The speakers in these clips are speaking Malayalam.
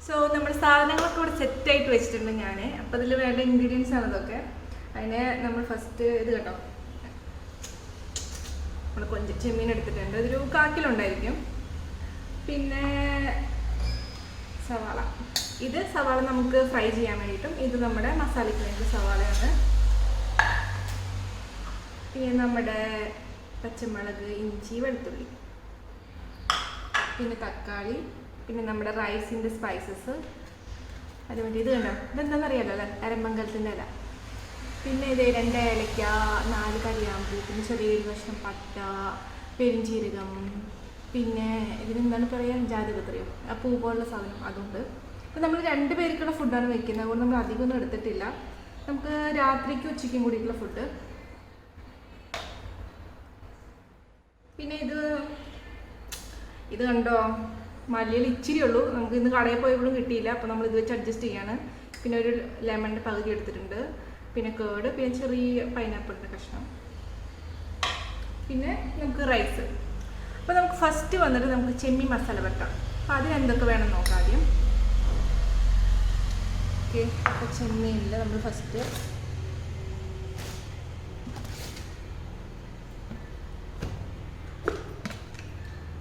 സോ നമ്മുടെ സാധനങ്ങളൊക്കെ ഇവിടെ സെറ്റായിട്ട് വെച്ചിട്ടുണ്ട് ഞാൻ. അപ്പോൾ ഇതിൽ വേണ്ട ഇൻഗ്രീഡിയൻസ് ആണ് ഇതൊക്കെ. അതിന് നമ്മൾ ഫസ്റ്റ് ഇത് കേട്ടോ, നമ്മൾ കൊഞ്ച് ചെമ്മീൻ എടുത്തിട്ടുണ്ട്, അതൊരു 1/4 കിലോ ഉണ്ടായിരിക്കും. പിന്നെ സവാള, ഇത് സവാള നമുക്ക് ഫ്രൈ ചെയ്യാൻ വേണ്ടിയിട്ടും, ഇത് നമ്മുടെ മസാലയ്ക്ക് വേണ്ടി സവാളയാണ്. പിന്നെ നമ്മുടെ പച്ചമുളക്, ഇഞ്ചി, വെളുത്തുള്ളി, പിന്നെ തക്കാളി, പിന്നെ നമ്മുടെ റൈസിൻ്റെ സ്പൈസസ്. അതുകൊണ്ട് ഇത് കണ്ടോ, ഇതെന്താണെന്നറിയാലോ അല്ലേ, അരമംഗലത്തിൻ്റെ ഇല. പിന്നെ ഇത് 2 ഏലയ്ക്ക, 4 കരിയാമ്പൂ, പിന്നെ ചെറിയൊരു കഷ്ണം പട്ട, പെരുംജീരകം, പിന്നെ ഇതിനെന്താണ് പറയുക, ജാതിപത്രിയോ, ആ പൂ പോലുള്ള സാധനം അതുണ്ട്. അപ്പോൾ നമ്മൾ 2 പേർക്കുള്ള ഫുഡാണ് വെക്കുന്നത്, അതുകൊണ്ട് നമ്മൾ അധികമൊന്നും എടുത്തിട്ടില്ല. നമുക്ക് രാത്രിക്കും ഉച്ചയ്ക്കും കൂടിയിട്ടുള്ള ഫുഡ്. പിന്നെ ഇത് കണ്ടോ, മല്ലിയിൽ ഇച്ചിരി ഉള്ളൂ, നമുക്ക് ഇന്ന് കടയിൽ പോയപ്പോഴും കിട്ടിയില്ല, അപ്പോൾ നമ്മൾ ഇത് വെച്ച് അഡ്ജസ്റ്റ് ചെയ്യാണ്. പിന്നെ ഒരു ലെമണിൻ്റെ പകുതി എടുത്തിട്ടുണ്ട്, പിന്നെ കേട്, പിന്നെ ചെറിയ പൈനാപ്പിളിൻ്റെ കഷ്ണം, പിന്നെ നമുക്ക് റൈസ്. അപ്പോൾ നമുക്ക് ഫസ്റ്റ് വന്നിട്ട് നമുക്ക് ചെമ്മീൻ മസാല വെക്കാം. അപ്പോൾ അതിനെന്തൊക്കെ വേണം നോക്കാം ആദ്യം. ഓക്കെ, അപ്പോൾ ചെമ്മീനിൽ നമ്മൾ ഫസ്റ്റ്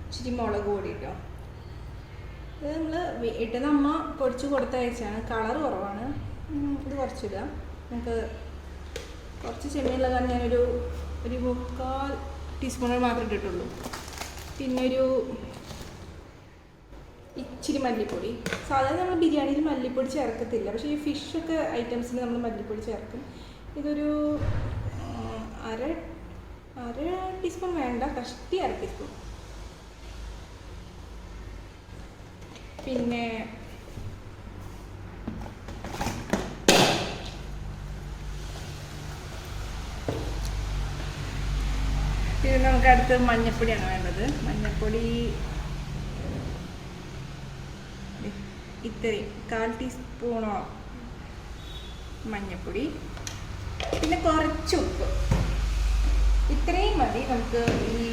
ഇച്ചിരി മുളക് പൊടി കേട്ടോ. ഇത് നമ്മൾ ഇട്ടത് അമ്മ പൊടിച്ച് കൊടുത്തയച്ചാണ്, കളർ കുറവാണ്, ഇത് കുറച്ചിടുക. നമുക്ക് കുറച്ച് ചെമ്മീനുള്ള കാരണം ഞാനൊരു 3/4 ടീസ്പൂൺ മാത്രമേ ഇട്ടിട്ടുള്ളൂ. പിന്നെ ഒരു ഇച്ചിരി മല്ലിപ്പൊടി. സാധാരണ നമ്മൾ ബിരിയാണിയിൽ മല്ലിപ്പൊടി ചേർക്കത്തില്ല, പക്ഷേ ഈ ഫിഷൊക്കെ ഐറ്റംസിന് നമ്മൾ മല്ലിപ്പൊടി ചേർക്കും. ഇതൊരു അര ടീസ്പൂൺ വേണ്ട, കഷ്ടി 1/2 ടീസ്പൂൺ. പിന്നെ നമുക്ക് അടുത്ത് മഞ്ഞൾപ്പൊടിയാണ് വേണ്ടത്. മഞ്ഞൾപ്പൊടി ഇത്രയും 1/4 ടീസ്പൂണോളം മഞ്ഞൾപ്പൊടി. പിന്നെ കുറച്ച് ഉപ്പ്, ഇത്രയും മതി നമുക്ക് ഈ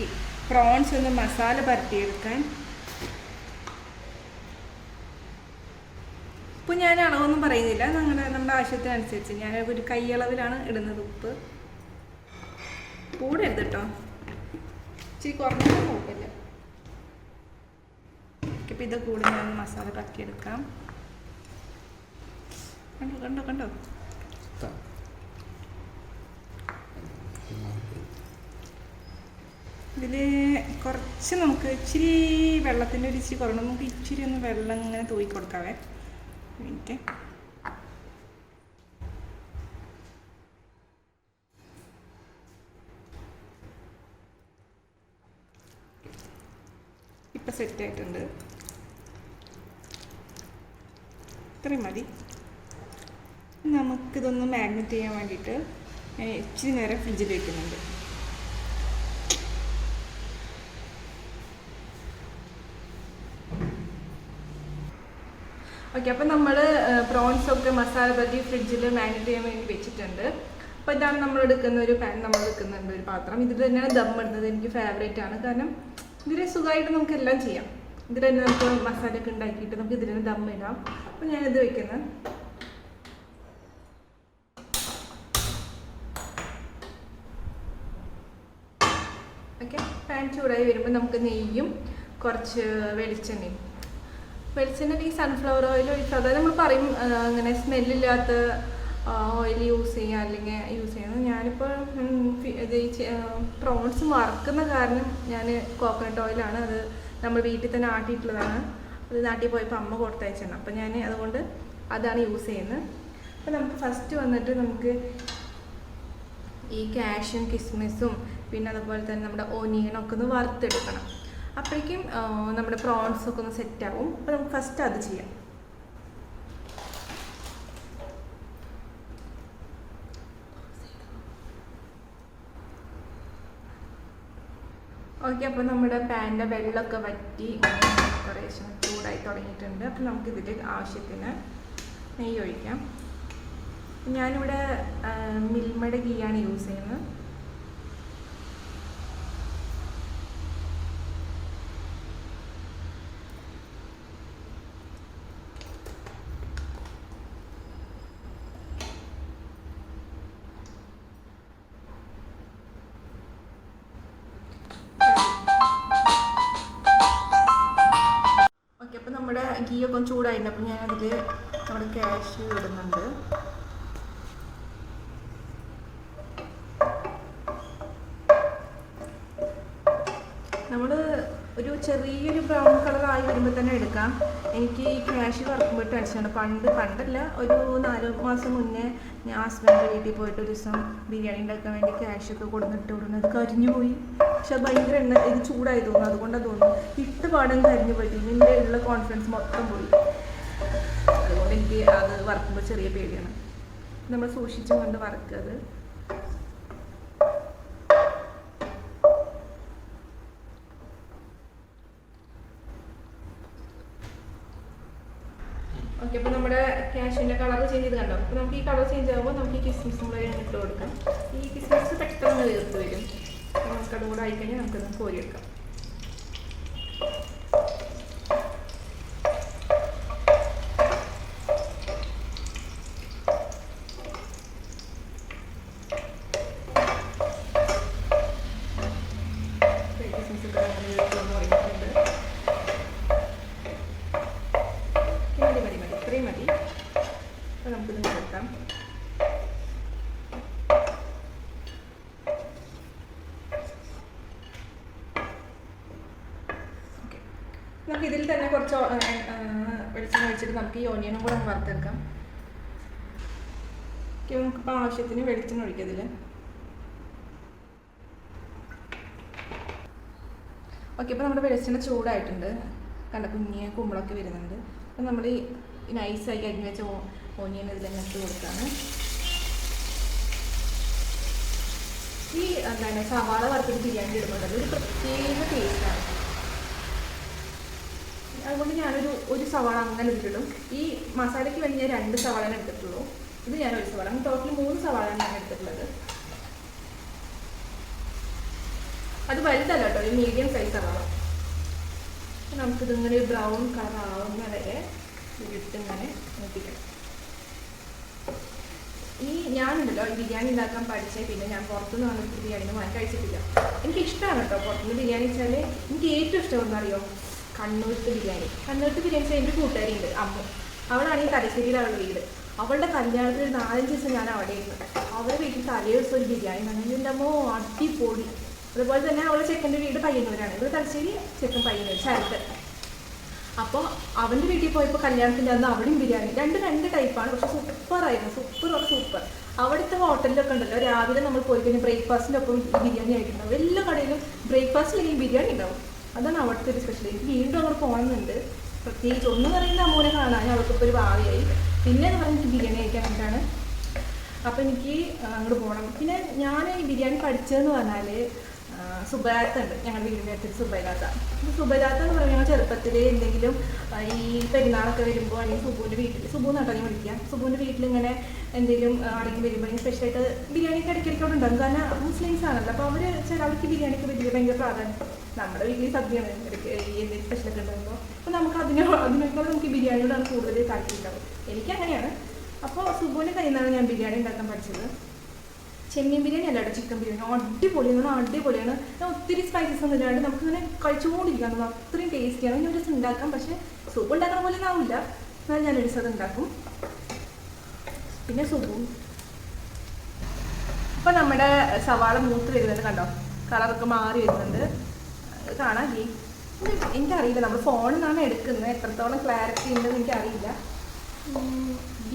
പ്രോൺസ് ഒന്ന് മസാല പരത്തിയെടുക്കാൻ. ഉപ്പ് ഞാൻ അളവൊന്നും പറയുന്നില്ല, നമ്മുടെ ആവശ്യത്തിനനുസരിച്ച് ഞാൻ ഒരു കൈയളവിലാണ് ഇടുന്നത്. ഉപ്പ് കൂടരുത് കേട്ടോ, ഇച്ചിരി കുറഞ്ഞാലും കുഴപ്പമില്ല. ഇപ്പം ഇത് കൂടെ ഞാൻ മസാല പരത്തിയെടുക്കാം. കണ്ടോ കണ്ടോ കണ്ടോ, ഇതിൽ കുറച്ച് നമുക്ക് ഇച്ചിരി വെള്ളത്തിൻ്റെ ഒരു ഇച്ചിരി കുറയണം. നമുക്ക് ഇച്ചിരി ഒന്ന് വെള്ളം ഇങ്ങനെ തൂക്കി കൊടുക്കാവേ. മിനിറ്റ്, ഇപ്പം സെറ്റായിട്ടുണ്ട്, ഇത്രയും മതി. നമുക്കിതൊന്ന് മാഗ്നറ്റ് ചെയ്യാൻ വേണ്ടിയിട്ട് ഇച്ചിരി നേരം ഫ്രിഡ്ജിൽ വയ്ക്കുന്നുണ്ട്. ഓക്കെ, അപ്പം നമ്മൾ പ്രോൺസൊക്കെ മസാല പറ്റി ഫ്രിഡ്ജിൽ മാഗ്നറ്റ് ചെയ്യാൻ വേണ്ടി വെച്ചിട്ടുണ്ട്. അപ്പോൾ ഇതാണ് നമ്മൾ എടുക്കുന്ന ഒരു പാൻ, നമ്മൾ എടുക്കുന്നുണ്ട് ഒരു പാത്രം. ഇതിൽ തന്നെയാണ് ദം ഇടുന്നത്, എനിക്ക് ഫേവറേറ്റ് ആണ്. കാരണം ഇതിൽ സുഖമായിട്ട് നമുക്ക് എല്ലാം ചെയ്യാം. ഇതിൽ തന്നെ നമുക്ക് മസാലയൊക്കെ ഉണ്ടാക്കിയിട്ട് നമുക്ക് ഇതിൽ തന്നെ ദം ഇടാം. അപ്പോൾ ഞാനിത് വെക്കുന്നത്. ഓക്കെ, പാൻ ചൂടായി വരുമ്പോൾ നമുക്ക് നെയ്യും കുറച്ച് വെളിച്ചെണ്ണയും, ഈ സൺഫ്ലവർ ഓയിൽ ഒഴിക്കുക. അതായത് നമ്മൾ പറയും അങ്ങനെ സ്മെല്ലില്ലാത്ത ഓയിൽ യൂസ് ചെയ്യുക അല്ലെങ്കിൽ യൂസ് ചെയ്യുന്നത്. ഞാനിപ്പോൾ ഇത് പ്രോൺസ് വറുക്കുന്ന കാരണം ഞാൻ കോക്കനട്ട് ഓയിലാണ്, അത് നമ്മൾ വീട്ടിൽ തന്നെ ആട്ടിയിട്ടുള്ളതാണ്. അത് നാട്ടിൽ പോയപ്പോൾ അമ്മ കൊടുത്തയച്ചാണ്, അപ്പോൾ ഞാൻ അതുകൊണ്ട് അതാണ് യൂസ് ചെയ്യുന്നത്. അപ്പോൾ നമുക്ക് ഫസ്റ്റ് വന്നിട്ട് നമുക്ക് ഈ കാഷ്യും കിസ്മിസും പിന്നെ അതുപോലെ തന്നെ നമ്മുടെ ഓനിയനൊക്കെ ഒന്ന് വറുത്തെടുക്കണം. അപ്പോഴേക്കും നമ്മുടെ പ്രോൺസൊക്കെ ഒന്ന് സെറ്റാവും. അപ്പോൾ നമുക്ക് ഫസ്റ്റ് അത് ചെയ്യാം. ഓക്കെ, അപ്പോൾ നമ്മുടെ പാനിൻ്റെ വെള്ളമൊക്കെ വറ്റി കുറേശ്ശെ ചൂടായി തുടങ്ങിയിട്ടുണ്ട്. അപ്പോൾ നമുക്കിതിൽ ആവശ്യത്തിന് നെയ്യ് ഒഴിക്കാം. ഞാനിവിടെ മിൽമയുടെ ഗീയാണ് യൂസ് ചെയ്യുന്നത്. നെയ്യൊക്കെ ചൂടായിട്ടുണ്ട്. അപ്പം ഞാനതിൽ നമ്മുടെ കാഷ്യൂ ഇടുന്നുണ്ട്. നമ്മൾ ഒരു ചെറിയൊരു ബ്രൗൺ കളർ ആയി വരുമ്പോൾ തന്നെ എടുക്കാം. എനിക്ക് ഈ കാഷ്യൂ വറുക്കുമ്പോൾ ടെൻഷനാണ്. പണ്ടല്ല, ഒരു 4 മാസം മുന്നേ ഞാൻ ഹസ്ബൻഡിൻ്റെ വീട്ടിൽ പോയിട്ട് ഒരു ദിവസം ബിരിയാണി ഉണ്ടാക്കാൻ വേണ്ടി കാഷ്യൂ ഒക്കെ കൊടുത്തിട്ട് കൊടുക്കുന്നത് കരിഞ്ഞു പോയി. പക്ഷെ അത് ഭയങ്കര ഇത് ചൂടായി തോന്നുന്നു. അതുകൊണ്ടാണ് തോന്നുന്നു ഇട്ട് പാടം കരിഞ്ഞു പോയി. ഇതിൻ്റെ ഉള്ള കോൺഫിഡൻസ് മൊത്തം പോയി. അതുകൊണ്ട് എനിക്ക് അത് വറുക്കുമ്പോൾ ചെറിയ പേടിയാണ്. നമ്മൾ സൂക്ഷിച്ചും കൊണ്ട് വറുക്കുക. അത് ഓക്കെ. അപ്പോൾ നമ്മുടെ കാഷ്യൂവിൻ്റെ കളർ ചേഞ്ച് ചെയ്ത് കണ്ടോ. അപ്പോൾ നമുക്ക് ഈ കളർ ചേഞ്ച് ആകുമ്പോൾ നമുക്ക് ഈ കിസ്മിസും കൂടെ ഇട്ട് കൊടുക്കാം. ഈ കിസ്മിസ് പെട്ടെന്ന് വേർത്ത് വരും. നമുക്കതും കൂടെ ആയിക്കഴിഞ്ഞാൽ നമുക്കത് കോരിയെടുക്കാം. മതി. അപ്പോൾ നമുക്കിത് കൊടുക്കാം. ഓക്കെ. നമുക്ക് ഇതിൽ തന്നെ കുറച്ച് വെളിച്ചെണ്ണ ഒഴിച്ചിട്ട് നമുക്ക് ഈ ഓനിയനും കൂടെ വറുത്തെടുക്കാം. നമുക്കിപ്പോൾ ആവശ്യത്തിന് വെളിച്ചെണ്ണ ഒഴിക്കുക ഇതിൽ. ഓക്കെ. അപ്പോൾ നമ്മുടെ വെളിച്ചെണ്ണ ചൂടായിട്ടുണ്ട്. കണ്ട കുഞ്ഞിയ കുമ്പളൊക്കെ വരുന്നുണ്ട്. അപ്പം നമ്മൾ ഈ നൈസായി അരിഞ്ഞ് വെച്ച ഓനിയൻ ഇതിൽ ഇട്ട് കൊടുക്കാണ്. ഈ എന്താണ് സവാള വറുത്തിട്ട് ബിരിയാണി ഇടുമ്പോൾ ഒരു പ്രത്യേക ടേസ്റ്റാണ്. അതുകൊണ്ട് ഒരു സവാള അങ്ങനെ ഇതിലിടും. ഈ മസാലയ്ക്ക് വേണ്ടി ഞാൻ 2 സവാളയാണ് എടുത്തിട്ടുള്ളൂ. ഇത് ഞാൻ 1 സവാള, ടോട്ടൽ 3 സവാളയാണ് ഞാൻ എടുത്തിട്ടുള്ളത്. അത് വലുതല്ല കേട്ടോ, ഒരു മീഡിയം സൈസ് സവാള. നമുക്കിതിങ്ങനെ ബ്രൗൺ കളർ ആവുന്ന വരെ ഇട്ടിങ്ങനെ നോക്കിക്കണം. ഞാനുണ്ടല്ലോ ഈ ബിരിയാണി ഉണ്ടാക്കാൻ പഠിച്ചേ പിന്നെ ഞാൻ പുറത്തുനിന്ന് വന്നിട്ട് ബിരിയാണി വാങ്ങി കഴിച്ചിട്ടില്ല. എനിക്കിഷ്ടമാണ് കേട്ടോ പുറത്തുനിന്ന് ബിരിയാണി വെച്ചാൽ. എനിക്ക് ഏറ്റവും ഇഷ്ടമെന്ന് അറിയോ, കണ്ണൂർത്തെ ബിരിയാണി. കണ്ണൂർത്തെ ബിരിയാണി വെച്ചാൽ എൻ്റെ കൂട്ടുകാരിയുണ്ട് അമ്മു. അവളാണ് ഈ തലശ്ശേരിയിലാണ് അവളുടെ വീട്. അവളുടെ കല്യാണത്തിന് 4-5 ദിവസം ഞാൻ അവിടെ ഇരുന്നു. അവരുടെ വീട്ടിൽ തലേ ദിവസം ഒരു ബിരിയാണി തന്നെ. എൻ്റെ അമ്മോ അടിപൊളി. അതുപോലെ തന്നെ അവളുടെ ചെക്കൻ്റെ വീട് പയ്യന്നൂരാണ്. ഇവിടെ തലശ്ശേരി, ചെക്കൻ പയ്യന്നൂർ, ശരത്ത്. അപ്പോൾ അവൻ്റെ വീട്ടിൽ പോയപ്പോൾ കല്യാണത്തിൻ്റെ അന്ന് അവിടെയും ബിരിയാണി. രണ്ട് ടൈപ്പാണ്. പക്ഷെ സൂപ്പറായിരുന്നു. സൂപ്പർ. അവിടുത്തെ ഹോട്ടലിലൊക്കെ ഉണ്ടല്ലോ രാവിലെ നമ്മൾ പോയി കഴിഞ്ഞാൽ ബ്രേക്ക്ഫാസ്റ്റിൻ്റെ ഒപ്പം ഈ ബിരിയാണി ആയിട്ടുണ്ടാവും. എല്ലാ കടയിലും ബ്രേക്ക്ഫാസ്റ്റിലെങ്കിൽ ബിരിയാണി ഉണ്ടാവും. അതാണ് അവിടുത്തെ ഒരു സ്പെഷ്യൽ. എനിക്ക് വീണ്ടും അങ്ങോട്ട് പോകണമെന്നുണ്ട്. പ്രത്യേകിച്ച് ഒന്ന് പറയുന്നത് അമ്മൂനെ കാണാൻ അവൾക്കിപ്പോൾ ഒരു ഭാവിയായി. പിന്നെ എന്ന് പറഞ്ഞാൽ എനിക്ക് ബിരിയാണി കഴിക്കാൻ വേണ്ടിയിട്ടാണ്. അപ്പോൾ എനിക്ക് അങ്ങോട്ട് പോകണം. പിന്നെ ഞാൻ ഈ ബിരിയാണി പഠിച്ചതെന്ന് പറഞ്ഞാൽ സുബൈദാത്ത ഉണ്ട് ഞങ്ങളുടെ വീടിൻ്റെ അടുത്ത്. സുബൈദാത്ത എന്ന് പറയുമ്പോൾ ഞങ്ങൾ ചെറുപ്പത്തിൽ എന്തെങ്കിലും ഈ പെരുന്നാളൊക്കെ വരുമ്പോൾ അല്ലെങ്കിൽ സുബൂന്ന് കേട്ടോ ഞാൻ വിളിക്കാം. സുബൂൻ്റെ വീട്ടിലിങ്ങനെ എന്തെങ്കിലും ആണെങ്കിൽ വരുമ്പോൾ സ്പെഷ്യലായിട്ട് ബിരിയാണിക്ക് ഇടയ്ക്കിടയ്ക്ക് അവിടെ ഉണ്ടാകും. കാരണം മുസ്ലിംസ് ആണല്ലോ. അപ്പോൾ അവർക്ക് ബിരിയാണിക്ക് ഭയങ്കര പ്രാധാന്യം. നമ്മുടെ വീട്ടിൽ സദ്യയാണ് എന്തെങ്കിലും സ്പെഷ്യലൊക്കെ ഉണ്ടാകുമ്പോൾ. അപ്പോൾ നമുക്ക് അതിനേക്കാൾ നമുക്ക് ബിരിയാണിയോടാണ് കൂടുതൽ താല്പര്യം ഉണ്ടാവും. എനിക്കങ്ങനെയാണ്. അപ്പോൾ സുബൂൻ്റെ കയ്യിൽ നിന്നാണ് ഞാൻ ബിരിയാണി ഉണ്ടാക്കാൻ പഠിച്ചത്. ചെമ്മീൻ ബിരിയാണി അല്ല കേട്ടോ, ചിക്കൻ ബിരിയാണി. അടിപൊളിയാണ്. ഞാൻ ഒത്തിരി സ്പൈസസ് ഒന്നും ഇല്ലാണ്ട് നമുക്കിങ്ങനെ കഴിച്ചുകൊണ്ടിരിക്കാൻ അത്രയും ടേസ്റ്റിയാണ്. ഞാൻ ഒരു ദിവസം ഉണ്ടാക്കാം. പക്ഷേ സൂപ്പ് ഉണ്ടാക്കുന്ന പോലെ ആവില്ല. എന്നാൽ ഞാനൊരു ദിവസം അത് ഉണ്ടാക്കും. പിന്നെ സൂപ്പും. അപ്പം നമ്മുടെ സവാള മൂത്ത് വരുന്നുണ്ട് കണ്ടോ, കളറൊക്കെ മാറി വരുന്നുണ്ട്. കാണാല്ലേ, എനിക്കറിയില്ല നമ്മൾ ഫോണിൽ നിന്നാണ് എടുക്കുന്നത്. എത്രത്തോളം ക്ലാരിറ്റി ഉണ്ടെന്ന് എനിക്കറിയില്ല.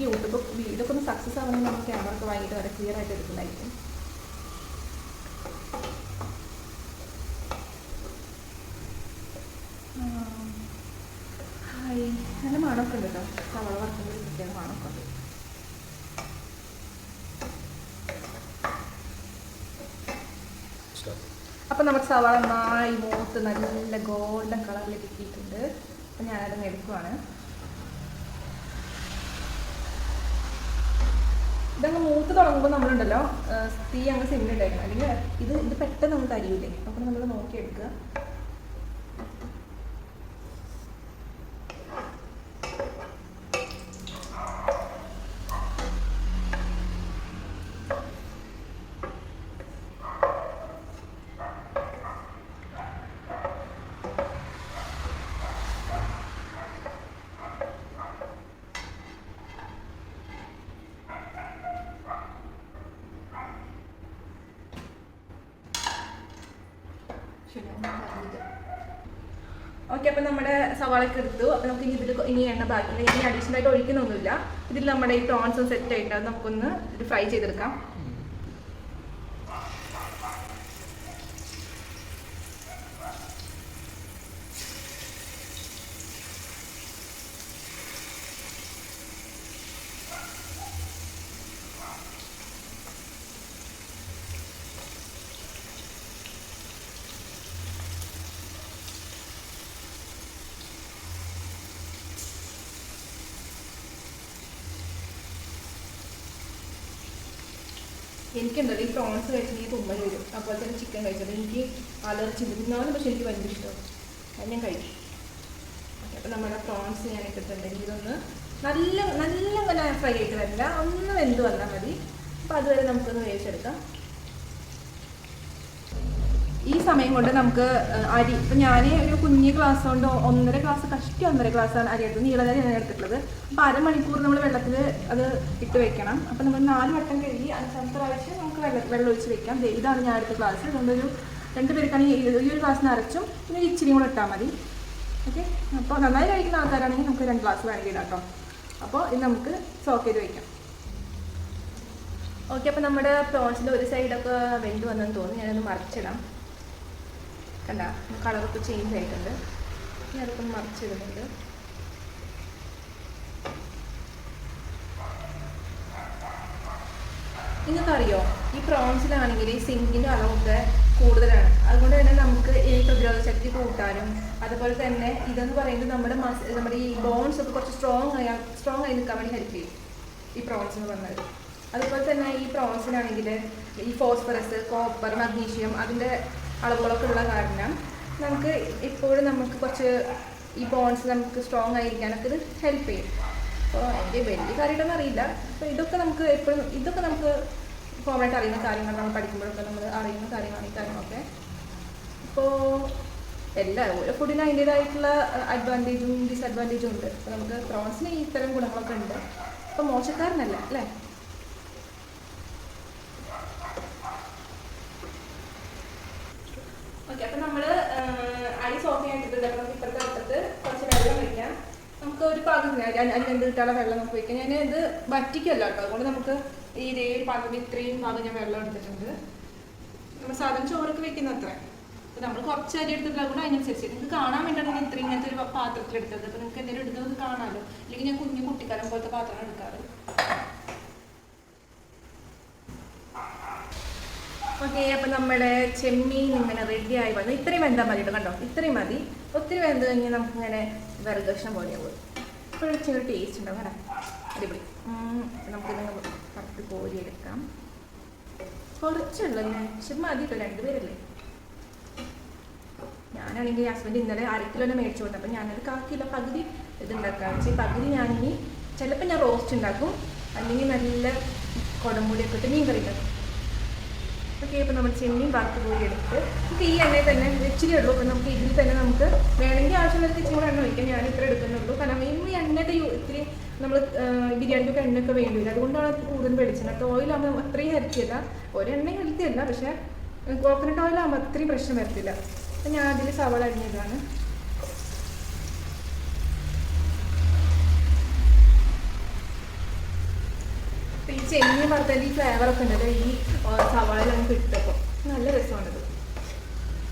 യൂട്യൂബ് വീഡിയോ ഒക്കെ ഒന്ന് സക്സസ് ആവണമെങ്കിൽ നമ്മൾ ക്യാമറ ഒക്കെ വാങ്ങിയിട്ട് വരെ ക്ലിയർ ആയിട്ട് എടുക്കുന്നതായിരിക്കും. ഹായ്, നല്ല മണമൊക്കെ ഉണ്ട് കേട്ടോ. സവാള വറുക്കുമ്പോൾ ഒരു പ്രത്യേക മണമൊക്കെ ഉണ്ട്. അപ്പം നമുക്ക് സവാള നന്നായി മൂത്ത് നല്ല ഗോൾഡൻ കളറിൽ കിട്ടിയിട്ടുണ്ട്. അപ്പം ഞാനതൊന്ന് എടുക്കുവാണ്. ഇതങ്ങ് മൂത്ത് തുടങ്ങുമ്പോൾ നമ്മളുണ്ടല്ലോ തീ അങ്ങ് സിമ്മിലുണ്ടായിരിക്കണം. അല്ലെങ്കിൽ ഇത് പെട്ടെന്ന് നമുക്ക് കരിയൂലേ. അപ്പം നമ്മൾ നോക്കിയെടുക്കുക. ഓക്കെ, അപ്പം നമ്മുടെ സവാളയൊക്കെ എടുത്തു. അപ്പം നമുക്ക് ഇനി എണ്ണ ബാക്കിയില്ല. ഇനി അഡീഷണൽ ആയിട്ട് ഒഴിക്കുന്നൊന്നുമില്ല. ഇതിൽ നമ്മുടെ ഈ പ്രോൺസും സെറ്റ് ആയിട്ട് അത് നമുക്കൊന്ന് ഫ്രൈ ചെയ്തെടുക്കാം. എനിക്കുണ്ടല്ലോ ഈ പ്രോൺസ് കഴിച്ചെങ്കിൽ തുമ്മൽ വരും. അതുപോലെ തന്നെ ചിക്കൻ കഴിച്ചത് എനിക്ക് അലർജി തിന്നാലും, പക്ഷെ എനിക്ക് ഭയങ്കര ഇഷ്ടമാണ്. അത് ഞാൻ കഴിക്കും. ഓക്കെ, അപ്പം നമ്മുടെ പ്രോൺസ് ഞാൻ ഇട്ടിട്ടുണ്ടെങ്കിൽ ഇതൊന്ന് നല്ല നല്ല ഫ്രൈ ആയിട്ട് വരില്ല, ഒന്ന് വെന്ത് വന്നാൽ മതി. അപ്പം അതുവരെ നമുക്കൊന്ന് വേവിച്ചെടുക്കാം. ഈ സമയം കൊണ്ട് നമുക്ക് അരി, ഇപ്പം ഞാൻ ഒരു കുഞ്ഞ് ഗ്ലാസ് കൊണ്ട് 1.5 ഗ്ലാസ് കഷ്ടി 1.5 ഗ്ലാസ്സാണ് അരി എടുത്തത്. നീളനരി ഞാൻ എടുത്തിട്ടുള്ളത്. അപ്പോൾ അരമണിക്കൂർ നമ്മൾ വെള്ളത്തിൽ അത് ഇട്ട് വെക്കണം. അപ്പം നമ്മൾ 4 വട്ടം കഴുകി അതിനകത്ത് പ്രാവശ്യം നമുക്ക് വെള്ളം ഒഴിച്ച് വെക്കാം. ഇതാണ് ഞാൻ എടുത്ത ഗ്ലാസ്. അതുകൊണ്ടൊരു 2 പേർക്കാണെങ്കിൽ ഈ ഒരു ഗ്ലാസ് നിറച്ചും പിന്നെ ഇച്ചിരി കൂടെ ഇട്ടാൽ മതി. ഓക്കെ, അപ്പോൾ നന്നായി കഴിക്കുന്ന ആൾക്കാരാണെങ്കിൽ നമുക്ക് 2 ഗ്ലാസ് വേണമെങ്കിൽ ഇടാം കേട്ടോ. അപ്പോൾ ഇത് നമുക്ക് സോക്ക് ചെയ്ത് വയ്ക്കാം. ഓക്കെ, അപ്പോൾ നമ്മുടെ പ്രോൺസിൻ്റെ ഒരു സൈഡൊക്കെ വെന്ത് വന്നെന്ന് തോന്നുന്നു. ഞാനൊന്ന് മറിച്ചിടാം. കണ്ട, കളറൊക്കെ ചേഞ്ച് ആയിട്ടുണ്ട്. ഇനി അതൊക്കെ മറിച്ചിടുന്നുണ്ട്. നിങ്ങൾക്കറിയോ, ഈ പ്രോൺസിലാണെങ്കിൽ ഈ സിങ്കിൻ്റെ അളവൊക്കെ കൂടുതലാണ്. അതുകൊണ്ട് തന്നെ നമുക്ക് ഈ പ്രതിരോധ ശക്തി കൂട്ടാനും, അതുപോലെ തന്നെ ഇതെന്ന് പറയുന്നത് നമ്മുടെ ഈ ബോൺസ് ഒക്കെ കുറച്ച് സ്ട്രോങ് ആയി നിൽക്കാൻ വേണ്ടി ഹെൽപ്പ് ചെയ്യും ഈ പ്രോൺസ് എന്ന് പറഞ്ഞത്. അതുപോലെ തന്നെ ഈ പ്രോൺസിനാണെങ്കിൽ ഈ ഫോസ്ഫറസ്, കോപ്പർ, മഗ്നീഷ്യം അതിൻ്റെ അളവുകളൊക്കെ ഉള്ള കാരണം നമുക്ക് ഇപ്പോഴും നമുക്ക് കുറച്ച് ഈ ബോൺസ് നമുക്ക് സ്ട്രോങ് ആയിരിക്കാനൊക്കെ ഇത് ഹെൽപ്പ് ചെയ്യും. അപ്പോൾ എൻ്റെ വലിയ കാര്യമായിട്ടൊന്നും അറിയില്ല. അപ്പോൾ ഇതൊക്കെ നമുക്ക് എപ്പോഴും നമുക്ക് കോമണായിട്ട് അറിയുന്ന കാര്യങ്ങൾ, നമ്മൾ പഠിക്കുമ്പോഴൊക്കെ നമ്മൾ അറിയുന്ന കാര്യങ്ങളാണ് ഈ കാര്യങ്ങളൊക്കെ. അപ്പോൾ ഓരോ ഫുഡിനും അതിൻ്റേതായിട്ടുള്ള അഡ്വാൻറ്റേജും ഡിസഡ്വാൻറ്റേജും ഉണ്ട്. അപ്പോൾ നമുക്ക് പ്രോൺസിന് ഇത്തരം ഗുണങ്ങളൊക്കെ ഉണ്ട്. അപ്പോൾ മോശക്കാരനല്ല അല്ലേ. ഓക്കെ, അപ്പം നമ്മൾ അരി സോക്ക് ചെയ്യാൻ ഇട്ടിട്ടുണ്ട്. അപ്പം നമുക്ക് ഇപ്പുറത്തെ അടുത്തത് കുറച്ച് വെള്ളം വയ്ക്കാം. നമുക്ക് ഒരു പാകത്തിന് അരി വെന്ത് കിട്ടാനുള്ള വെള്ളം നമുക്ക് വയ്ക്കാം. ഞാൻ ഇത് വറ്റിക്കല്ല കേട്ടോ. അതുകൊണ്ട് നമുക്ക് ഇതേ ഒരു പാകം ഇത്രയും പാകം ഞാൻ വെള്ളം എടുത്തിട്ടുണ്ട്. നമ്മൾ സാധാരണ ചോറൊക്കെ വെക്കുന്ന അത്ര. അപ്പോൾ നമ്മൾ കുറച്ച് അരി എടുത്തിട്ടുള്ള കൂടെ അതിനനുസരിച്ച് നിങ്ങൾക്ക് കാണാൻ വേണ്ടിയിട്ടാണ് ഇത്രയും ഇങ്ങനത്തെ ഒരു പാത്രത്തിൽ എടുത്തത്. അപ്പോൾ നിങ്ങൾക്ക് എന്തെങ്കിലും എടുത്തത് കാണാമല്ലോ. അല്ലെങ്കിൽ ഞാൻ കുഞ്ഞു കുട്ടിക്കാലം പോലത്തെ പാത്രമാണ് എടുക്കാറ്. ഓക്കെ, അപ്പം നമ്മുടെ ചെമ്മീൻ ഇങ്ങനെ റെഡിയായി വന്നു. ഇത്രയും വെന്താൽ മതി കേട്ടോ. കണ്ടോ, ഇത്രയും മതി. ഒത്തിരി വെന്ത് കഴിഞ്ഞാൽ നമുക്കിങ്ങനെ വിറക് കഷ്ണം പോലെയാവും. ഇപ്പോഴും ഇച്ചിരി ടേസ്റ്റ് ഉണ്ടാവും കേട്ടോ. അടിപൊളി. നമുക്കിങ്ങനെ കറക്റ്റ് കോരിയെടുക്കാം. കുറച്ചുള്ളൂ ഞാൻ, പക്ഷെ മതി കേട്ടോ. 2 പേരല്ലേ. ഞാനാണെങ്കിൽ ഹസ്ബൻഡ് ഇന്നലെ 1/2 കിലോ മേടിച്ചു കൊടുത്തു. അപ്പം ഞാനത് 1/4 കിലോ പകുതി ഇതുണ്ടാക്കാം. പക്ഷേ പകുതി ഞാനിനി ചിലപ്പോൾ ഞാൻ റോസ്റ്റ് ഉണ്ടാക്കും, അല്ലെങ്കിൽ നല്ല കുടംപൊടിയൊക്കെ ഇട്ട് മീൻ കറി ഉണ്ടാക്കും. ഓക്കെ, ഇപ്പോൾ നമ്മൾ ചെമ്മീൻ വറുത്ത് കോരി എടുത്ത് നമുക്ക് ഈ എണ്ണയിൽ തന്നെ ഇച്ചിരി ഉള്ളൂ. അപ്പം നമുക്ക് ഇതിൽ തന്നെ നമുക്ക് വേണമെങ്കിൽ ആവശ്യമുള്ള ഇച്ചിരി കൂടെ എണ്ണ വയ്ക്കാം. ഞാൻ ഇത്ര എടുക്കുന്നുള്ളൂ. കാരണം ഈ എണ്ണയുടെ ഇത്തിരി നമ്മൾ ബിരിയാണിക്കൊക്കെ എണ്ണയൊക്കെ വേണ്ടിയില്ല. അതുകൊണ്ടാണ് കൂടുതൽ വെളിച്ചെണ്ണ. ഓയിലാകുമ്പോൾ അത്രയും ഹെൽത്തി അല്ല. ഒരെണ്ണയും ഹെൽത്തി അല്ല, പക്ഷേ കോക്കനട്ട് ഓയിലാകുമ്പോൾ അത്രയും പ്രശ്നം വരത്തില്ല. അപ്പം ഞാൻ അതിൽ സവാള അരിഞ്ഞതാണ്. ഈ ചെമ്മീൻ വറുത്തതിൻ്റെ ഈ ഫ്ലേവറൊക്കെ ഉണ്ടല്ലോ ഈ സവാളയിൽ നമുക്ക് കിട്ടപ്പോൾ നല്ല രസമാണിത്.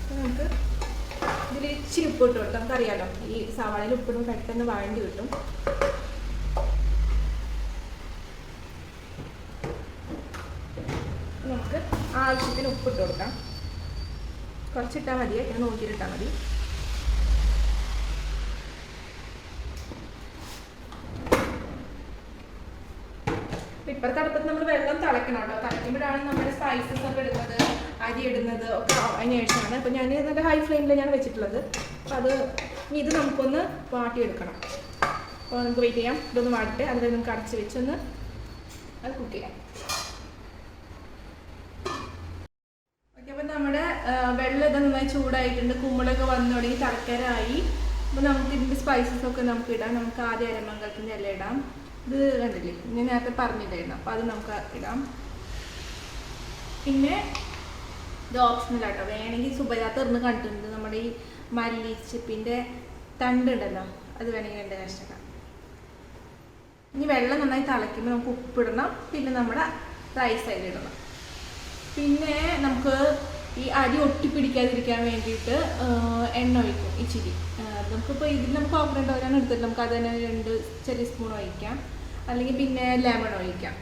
നമുക്ക് ഇതിൽ ഇച്ചിരി ഉപ്പ് ഇട്ട് കൊടുക്കാം. നമുക്കറിയാമല്ലോ ഈ സവാളയിൽ ഉപ്പിടും പെട്ടെന്ന് വഴണ്ടി കിട്ടും. നമുക്ക് ആവശ്യത്തിന് ഉപ്പിട്ട് കൊടുക്കാം. കുറച്ചിട്ടാൽ മതിയെ, ഇങ്ങനെ നോക്കിയിട്ടാൽ മതി. ഇപ്പോഴത്തെ അടുപ്പത്ത് നമ്മൾ വെള്ളം തിളയ്ക്കണം കേട്ടോ. തിളയ്ക്കുമ്പോഴാണ് നമ്മുടെ സ്പൈസസ് ഒക്കെ ഇടുന്നത്, അരി ഇടുന്നത് ഒക്കെ അതിന് ശേഷമാണ്. അപ്പോൾ ഞാൻ നല്ല ഹൈ ഫ്ലെയിമിൽ ഞാൻ വെച്ചിട്ടുള്ളത്. അപ്പോൾ അത് ഇത് നമുക്കൊന്ന് വാട്ടിയെടുക്കണം. അപ്പോൾ നമുക്ക് വെയിറ്റ് ചെയ്യാം. ഇതൊന്ന് വാട്ടിട്ട് അതിൽ നമുക്ക് അടച്ച് വെച്ചൊന്ന് അത് കുക്ക് ചെയ്യാം. ഓക്കെ, അപ്പോൾ നമ്മുടെ വെള്ളം ഇത് നന്നായി ചൂടായിട്ടുണ്ട്. കുമ്പളൊക്കെ വന്നു തുടങ്ങി, തറക്കരായി. അപ്പോൾ നമുക്ക് ഇതിൻ്റെ സ്പൈസസ് ഒക്കെ നമുക്ക് ഇടാം. നമുക്ക് ആദ്യം അരമംഗലത്തിൻ്റെ ഇല ഇടാം. ഇത് കണ്ടില്ലേ, ഞാൻ നേരത്തെ പറഞ്ഞില്ലായിരുന്നു. അപ്പോൾ അത് നമുക്ക് ഇടാം. പിന്നെ ഇത് ഓപ്ഷണൽ ആട്ടോ, വേണമെങ്കിൽ സുബൈദാത്ത ഇറന്ന് കണ്ടിട്ടുണ്ട്. നമ്മുടെ ഈ മല്ലിച്ചപ്പിൻ്റെ തണ്ട് ഉണ്ടല്ലോ, അത് വേണമെങ്കിൽ 2 കഷ്ണം. ഇനി വെള്ളം നന്നായി തിളയ്ക്കുമ്പോൾ നമുക്ക് ഉപ്പിടണം, പിന്നെ നമ്മുടെ റൈസ് അതിലിടണം. പിന്നെ നമുക്ക് ഈ അരി ഒട്ടിപ്പിടിക്കാതിരിക്കാൻ വേണ്ടിയിട്ട് എണ്ണ ഒഴിക്കും ഇച്ചിരി. നമുക്കിപ്പോൾ ഇതിൽ നമുക്ക് കോക്കനട്ട് ഓയിലാണ് എടുത്തിട്ട് നമുക്ക് അത് തന്നെ 2 ചെറിയ സ്പൂൺ ഒഴിക്കാം, അല്ലെങ്കിൽ പിന്നെ ലെമൺ ഒഴിക്കാം.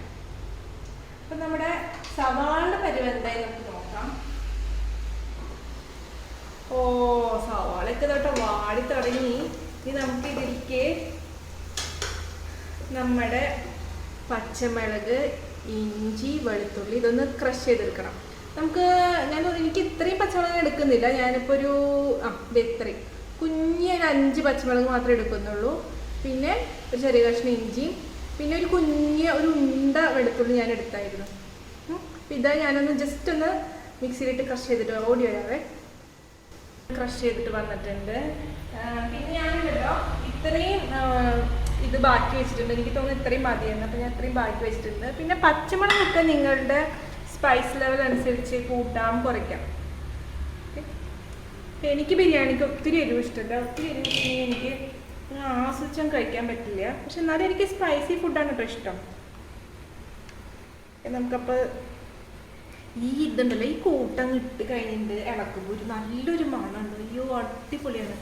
അപ്പം നമ്മുടെ സവാളയുടെ പരിവ് എന്തായി നമുക്ക് നോക്കാം. ഓ, സവാളയൊക്കെ തൊട്ട് വാടി തുടങ്ങി. ഇനി നമുക്ക് ഇതിലേക്ക് നമ്മുടെ പച്ചമുളക്, ഇഞ്ചി, വെളുത്തുള്ളി ഇതൊന്ന് ക്രഷ് ചെയ്തെടുക്കണം. എനിക്ക് ഇത്രയും പച്ചമുളക് എടുക്കുന്നില്ല. ഞാനിപ്പോൾ ഒരു ഇത്രയും കുഞ്ഞൊരു 5 പച്ചമുളക് മാത്രമേ എടുക്കുന്നുള്ളൂ. പിന്നെ ഒരു ചെറിയ കഷ്ണം ഇഞ്ചിയും പിന്നെ ഒരു ഉണ്ട വെളുത്തുള്ളി ഞാൻ എടുത്തായിരുന്നു. അപ്പം ഇതാ ഞാനൊന്ന് ജസ്റ്റ് ഒന്ന് മിക്സിയിലിട്ട് ക്രഷ് ചെയ്തിട്ട് ഓടി വരാവേ. ക്രഷ് ചെയ്തിട്ട് വന്നിട്ടുണ്ട്. പിന്നെ ഞാനില്ലല്ലോ ഇത്രയും ഇത് ബാക്കി വെച്ചിട്ടുണ്ട്. എനിക്ക് തോന്നുന്നു ഇത്രയും മതിയെന്ന്. അപ്പം ഞാൻ ഇത്രയും ബാക്കി വെച്ചിട്ടുണ്ട്. പിന്നെ പച്ചമുളകൊക്കെ നിങ്ങളുടെ സ്പൈസ് ലെവൽ അനുസരിച്ച് കൂട്ടാം കുറയ്ക്കാം. എനിക്ക് ബിരിയാണിക്ക് ഒത്തിരി എരിവ് ഇഷ്ടമല്ല. ഒത്തിരി എരിവ് എനിക്ക് ആസ്വദിച്ചാൽ കഴിക്കാൻ പറ്റില്ല. പക്ഷെ എന്നാലും എനിക്ക് സ്പൈസി ഫുഡാണ് ഇപ്പോൾ ഇഷ്ടം. നമുക്കപ്പോൾ ഈ ഇതുണ്ടല്ലോ, ഈ കൂട്ടങ്ങ് ഇട്ട് കഴിഞ്ഞിട്ട് ഇളക്കുമ്പോൾ ഒരു നല്ലൊരു മണമുണ്ട്. അയ്യോ, അടിപൊളിയാണ്,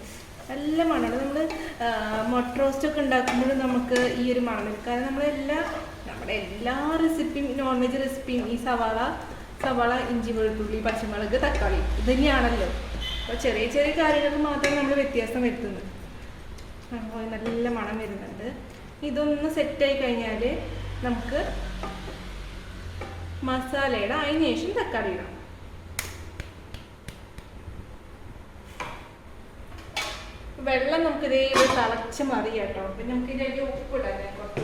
നല്ല മണമാണ്. നമ്മൾ മൊട്ട റോസ്റ്റൊക്കെ ഉണ്ടാക്കുമ്പോഴും നമുക്ക് ഈ ഒരു മണം വരും. കാരണം നമ്മുടെ എല്ലാ റെസിപ്പിയും, നോൺ വെജ് റെസിപ്പിയും ഈ സവാള, ഇഞ്ചി, വെളുത്തുള്ളി, പച്ചമുളക്, തക്കാളി ഇത് തന്നെയാണല്ലോ. അപ്പോൾ ചെറിയ ചെറിയ കാര്യങ്ങൾക്ക് മാത്രമേ നമ്മൾ വ്യത്യാസം വരുത്തുന്നത്. അപ്പോൾ നല്ല മണം വരുന്നുണ്ട്. ഇതൊന്ന് സെറ്റായി കഴിഞ്ഞാൽ നമുക്ക് മസാല ഇടാം. അതിന് ശേഷം തക്കാളി ഇടാം. വെള്ളം നമുക്ക് ഇതേ തിളച്ച് മറിയാം കേട്ടോ. പിന്നെ നമുക്ക് ഇതിലേക്ക് ഉപ്പിടാം. കുറച്ച്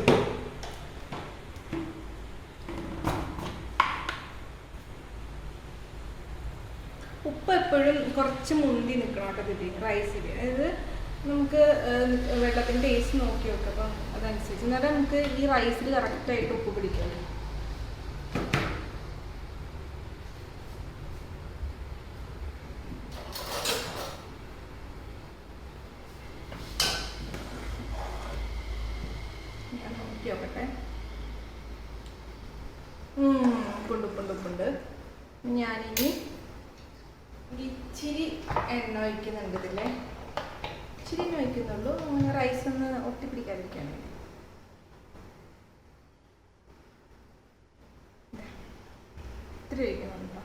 ഉപ്പ് എപ്പോഴും കുറച്ച് മുന്തി നിൽക്കണം കേട്ടോ ഇതിൽ, റൈസിൽ. അതായത് നമുക്ക് വെള്ളത്തിൻ്റെ ടേസ്റ്റ് നോക്കി വെക്കാം. അപ്പം അതനുസരിച്ച് എന്നാലും നമുക്ക് ഈ റൈസിൽ കറക്റ്റായിട്ട് ഉപ്പ് പിടിക്കാം. ഞാൻ നോക്കി നോക്കട്ടെ. ഉപ്പുണ്ട്. ഞാനിനി ഇച്ചിരി എണ്ണ ഒഴിക്കുന്നുണ്ട്. ഇതിൽ ഇച്ചിരി എണ്ണ ഒഴിക്കുന്നുള്ളൂ, റൈസ് ഒന്ന് ഒട്ടിപ്പിടിക്കാതിരിക്കാൻ വേണ്ടി. ഇത്തിരി ഒഴിക്കുന്നുണ്ടോ.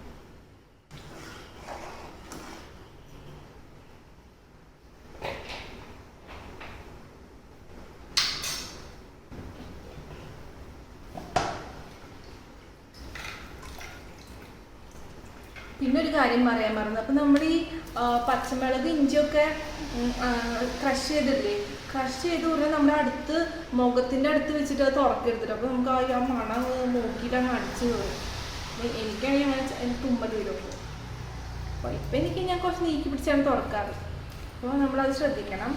പിന്നെ ഒരു കാര്യം പറയാൻ മറന്നു. അപ്പം നമ്മൾ ഈ പച്ചമുളക്, ഇഞ്ചിയൊക്കെ ക്രഷ് ചെയ്ത് പറഞ്ഞാൽ നമ്മുടെ മുഖത്തിൻ്റെ അടുത്ത് വെച്ചിട്ട് അത് തുറക്കെടുത്തിട്ട് അപ്പോൾ നമുക്ക് ആ മണം നോക്കിയിട്ടാണ് അടിച്ചു കയറും. എനിക്കാണെങ്കിൽ എനിക്ക് തുമ്മൽ വരും. അപ്പോൾ ഇപ്പം ഞാൻ കുറച്ച് നീക്കി പിടിച്ചാണ് തുറക്കാറ്. അപ്പോൾ നമ്മളത് ശ്രദ്ധിക്കണം.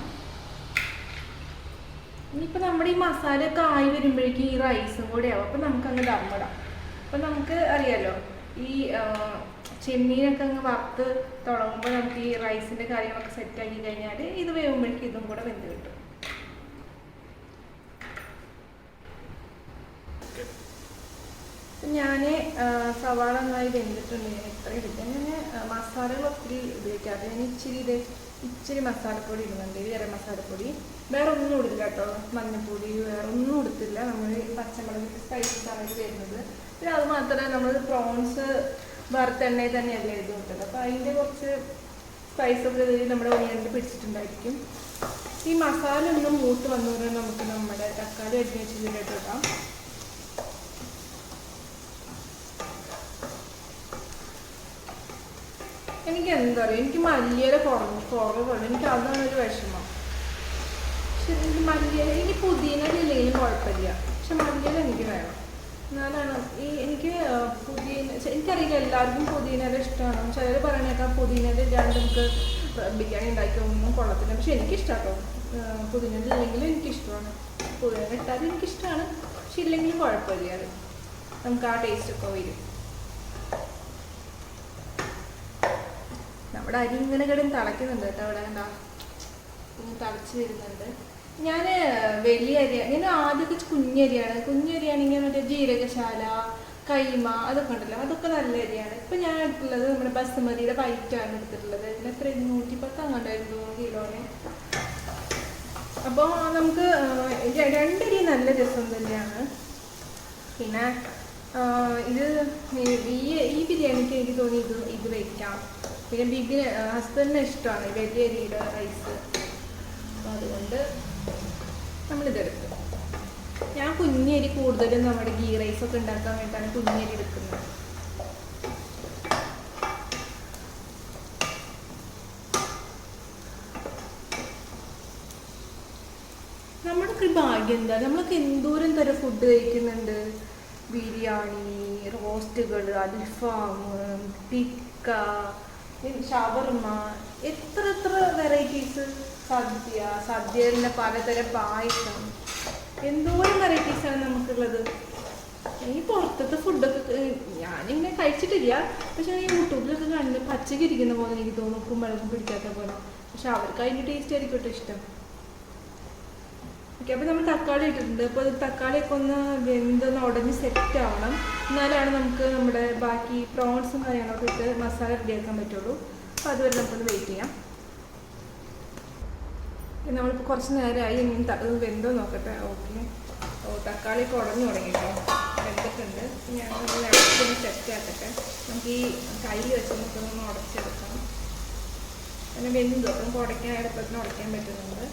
ഇനിയിപ്പോൾ നമ്മുടെ ഈ മസാലയൊക്കെ ആയി വരുമ്പോഴേക്കും ഈ റൈസും കൂടെ ആവും. അപ്പം നമുക്കങ്ങ് ദമ്മിടാം. അപ്പം നമുക്ക് അറിയാലോ, ഈ ചെമ്മീനൊക്കെ അങ്ങ് വറുത്ത് തുടങ്ങുമ്പോൾ നമുക്ക് ഈ റൈസിൻ്റെ കാര്യങ്ങളൊക്കെ സെറ്റാക്കി കഴിഞ്ഞാൽ ഇത് വേകുമ്പോഴേക്കും ഇതും കൂടെ വെന്ത് കിട്ടും. ഞാൻ സവാള നന്നായി വെന്തിട്ടുണ്ട്. ഞാൻ ഇത്ര എടുക്കാം. ഞാൻ മസാലകൾ ഒത്തിരി ഉപയോഗിക്കാതെ ഞാൻ ഇച്ചിരി മസാലപ്പൊടി ഇടുന്നുണ്ട്. ഗരം മസാലപ്പൊടി വേറെ ഒന്നും ഇടില്ല കേട്ടോ. മഞ്ഞൾപ്പൊടി വേറെ ഒന്നും ഇടുത്തില്ല. നമ്മൾ പച്ചമുളക് സ്പൈസസാണ് ഇത് വരുന്നത്. പിന്നെ അത് മാത്രമല്ല നമ്മൾ പ്രോൺസ് വറുത്തെണ്ണയിൽ തന്നെയല്ലേ ഇത് കിട്ടുന്നത്. അപ്പോൾ അതിൻ്റെ കുറച്ച് സ്പൈസൊക്കെ നമ്മുടെ ഉള്ളിൽ പിടിച്ചിട്ടുണ്ടായിരിക്കും. ഈ മസാല ഒന്ന് മൂത്ത് വന്നു പറഞ്ഞാൽ നമുക്ക് നമ്മുടെ തക്കാളി അരിഞ്ഞ് വെച്ചിട്ട് ഇടാം. എനിക്ക് എന്താ പറയുക, എനിക്ക് മല്ലിയില കുറവുണ്ട്. എനിക്ക് അതാണ് ഒരു വിഷമം. പക്ഷെ എനിക്ക് മല്ലിയില, എനിക്ക് പുതിന ഇല്ലെങ്കിലും കുഴപ്പമില്ല. പക്ഷെ മല്ലിയില എനിക്ക് വേണം. എന്നാലാണ് എനിക്ക് എനിക്കറിയില്ല എല്ലാവർക്കും പുതിനയില ഇഷ്ടമാണ്. ചിലർ പറയണേക്കാം പുതിനയില ഇല്ലാണ്ട് നമുക്ക് ബിരിയാണി ഉണ്ടാക്കി ഒന്നും കൊള്ളത്തില്ല. പക്ഷെ എനിക്കിഷ്ടമാട്ടോ. പുതിനയില ഇല്ലെങ്കിലും എനിക്കിഷ്ടമാണ്. പുതിനയില ഇട്ടാലും എനിക്കിഷ്ടമാണ്. പക്ഷെ ഇല്ലെങ്കിലും കുഴപ്പമില്ല. അത് നമുക്ക് ആ ടേസ്റ്റൊക്കെ വരും. നമ്മുടെ അരി ഇങ്ങനെ കിടന്ന് തിളയ്ക്കുന്നുണ്ട് കേട്ടോ. അവിടെ എന്താ ഇങ്ങനെ തിളച്ച് വരുന്നുണ്ട്. ഞാൻ വലിയ അരിയാണ്, ഞാൻ ആദ്യമൊക്കെ കുഞ്ഞരിയാണ്. കുഞ്ഞരിയാണെങ്കിൽ മറ്റേ ജീരകശാല, കൈമ അതൊക്കെ ഉണ്ടല്ലോ, അതൊക്കെ നല്ല അരിയാണ്. ഇപ്പം ഞാൻ എടുത്തുള്ളത് നമ്മുടെ ബസുമതിയുടെ വൈറ്റാണ് എടുത്തിട്ടുള്ളത്. ഇതിന് എത്ര 110 അങ്ങോട്ടായിരുന്നു കിലോന്. അപ്പോൾ നമുക്ക് രണ്ടരി നല്ല രസം തന്നെയാണ്. പിന്നെ ഇത് ഈ ബിരിയാണിക്ക് എനിക്ക് തോന്നി ഇത് വയ്ക്കാം. പിന്നെ ഹസ്ബൻഡിന് ഇഷ്ടമാണ് വലിയ അരിയുടെ റൈസ്. അപ്പോൾ അതുകൊണ്ട് നമ്മളിതെടുക്കും. ഞാൻ കുഞ്ഞരി കൂടുതലും നമ്മുടെ ഗീ റൈസൊക്കെ ഉണ്ടാക്കാൻ വേണ്ടിയിട്ടാണ് കുഞ്ഞരി എടുക്കുന്നത്. നമ്മൾക്ക് ഭാഗ്യം എന്താ, നമ്മളൊക്കെ എന്തോരം തരം ഫുഡ് കഴിക്കുന്നുണ്ട്. ബിരിയാണി, റോസ്റ്റുകൾ, അൽഫാം, ടിക്ക, ഷവർമ, എത്ര വെറൈറ്റീസ്. സദ്യയിലെ പലതരം പായസം, എന്തോരം വെറൈറ്റീസാണ് നമുക്കുള്ളത്. ഈ പുറത്തത്തെ ഫുഡൊക്കെ ഞാനിങ്ങനെ കഴിച്ചിട്ടില്ല, പക്ഷെ ഞാൻ യൂട്യൂബിലൊക്കെ കണ്ട് പച്ചക്ക് ഇരിക്കുന്ന പോലെ എനിക്ക് തോന്നും, ഉപ്പും വെള്ളവും പിടിക്കാത്ത പോലെ. പക്ഷെ അവർക്ക് അതിൻ്റെ ടേസ്റ്റ് ആയിരിക്കട്ടെ ഇഷ്ടം. ഓക്കെ, അപ്പോൾ നമ്മൾ തക്കാളി ഇട്ടിട്ടുണ്ട്. അപ്പോൾ അത് തക്കാളിയൊക്കെ ഒന്ന് വെന്തൊന്ന് ഉടഞ്ഞ് സെറ്റ് ആവണം. എന്നാലാണ് നമുക്ക് നമ്മുടെ ബാക്കി പ്രോൺസും കാര്യങ്ങളൊക്കെ ഇട്ട് മസാല റെഡിയാക്കാൻ പറ്റുള്ളൂ. അപ്പോൾ അതുവരെ നമുക്കൊന്ന് വെയിറ്റ് ചെയ്യാം. നമ്മളിപ്പോൾ കുറച്ച് നേരമായി, ഇനി വെന്തോ നോക്കട്ടെ. ഓക്കെ, തക്കാളിയൊക്കെ ഉടഞ്ഞു തുടങ്ങിയിട്ടോ, വെന്തിട്ടുണ്ട്. ഞാൻ ഇളക്കി സെറ്റ് ആക്കട്ടെ. നമുക്ക് ഈ കൈ വെച്ച് നമുക്കൊന്ന് ഉടച്ചെടുക്കണം. അങ്ങനെ വെന്തോ, നമുക്ക് ഉടയ്ക്കാൻ എളുപ്പത്തിന് ഉടയ്ക്കാൻ പറ്റുന്നുണ്ട്.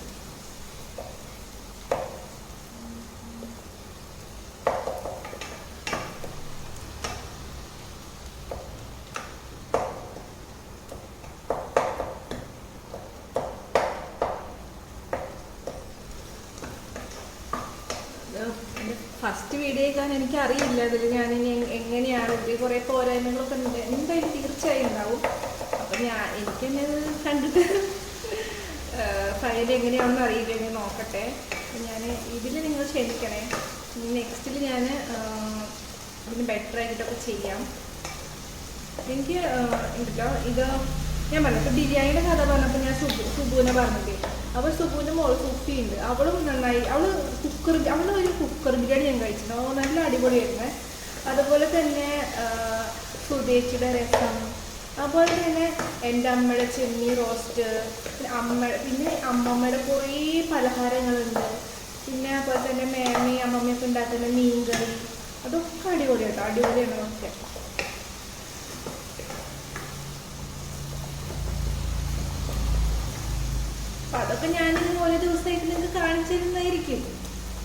ഫസ്റ്റ് വീഡിയോ കാണാൻ എനിക്കറിയില്ല അതിൽ ഞാനിനി എങ്ങനെയാണ് ഇതിൽ കുറേ പോരായ്മകളൊക്കെ ഉണ്ട്, എന്തായാലും തീർച്ചയായും ഉണ്ടാവും. അപ്പം എനിക്ക് തന്നെ അത് കണ്ടിട്ട് ഫയൽ എങ്ങനെയാണെന്ന് അറിയില്ല, ഇനി നോക്കട്ടെ. ഞാൻ ഇതിൽ നിങ്ങൾ ക്ഷമിക്കണേ. നെക്സ്റ്റിൽ ഞാൻ ഇതിന് ബെറ്റർ ആയിട്ടൊക്കെ ചെയ്യാം. എനിക്ക് ഉണ്ടല്ലോ ഇത് ഞാൻ പറഞ്ഞപ്പോൾ ബിരിയാണിയുടെ കഥ പറഞ്ഞപ്പോൾ ഞാൻ സുബുവിനെ പറഞ്ഞില്ലേ. അപ്പോൾ സുബുവിൻ്റെ മോൾ സുഫി ഉണ്ട്, അവളും നന്നായി. അവളൊരു കുക്കർ ബിരിയാണി ഞാൻ കഴിച്ചിട്ടുണ്ട്, നല്ല അടിപൊളിയായിരുന്നു. അതുപോലെ തന്നെ സുദേശിയുടെ രസം, അതുപോലെ തന്നെ എൻ്റെ അമ്മയുടെ ചെമ്മീൻ റോസ്റ്റ്, പിന്നെ അമ്മമ്മയുടെ കുറേ പലഹാരങ്ങളുണ്ട്. പിന്നെ അതുപോലെ തന്നെ അമ്മമ്മയൊക്കെ ഉണ്ടാക്കുന്ന മീൻകറി, അതൊക്കെ അടിപൊളിയാട്ടോ, അടിപൊളിയാണ് ഒക്കെ. അപ്പം അതൊക്കെ ഞാൻ ഓരോ ദിവസമായിട്ട് നിങ്ങൾക്ക് കാണിച്ചിരുന്നായിരിക്കും.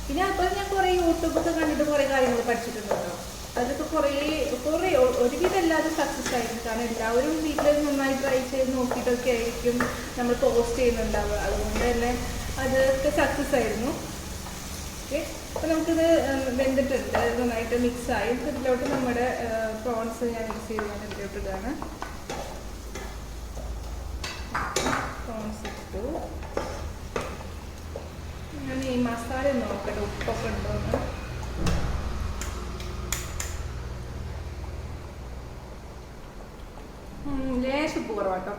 പിന്നെ അപ്പോൾ ഞാൻ കുറേ യൂട്യൂബൊക്കെ കണ്ടിട്ട് കുറേ കാര്യങ്ങൾ പഠിച്ചിട്ടുണ്ട് കേട്ടോ. അതൊക്കെ കുറേ ഒരുവിധം എല്ലാവരും സക്സസ് ആയിരുന്നു. കാരണം എല്ലാവരും വീട്ടിൽ നന്നായി ട്രൈ ചെയ്ത് നോക്കിയിട്ടൊക്കെ ആയിരിക്കും നമ്മൾ പോസ്റ്റ് ചെയ്യുന്നുണ്ടാവുക. അതുകൊണ്ട് തന്നെ അതൊക്കെ സക്സസ് ആയിരുന്നു. ഓക്കെ, അപ്പോൾ നമുക്കിത് വെന്തിട്ടുണ്ട്, നന്നായിട്ട് മിക്സായി. ഇതിലോട്ട് നമ്മുടെ പ്രോൺസ് ഞാൻ മിക്സ് ചെയ്ത് ഇതിലോട്ട് ഇതാണ്. പ്രോൺസ് ഇട്ടു. ഞാൻ ഈ മസാല നോക്കട്ടെ, ഉപ്പൊക്കെ ഉണ്ടോയെന്ന്. ലേശം ഉപ്പ് കുറവാട്ടോ.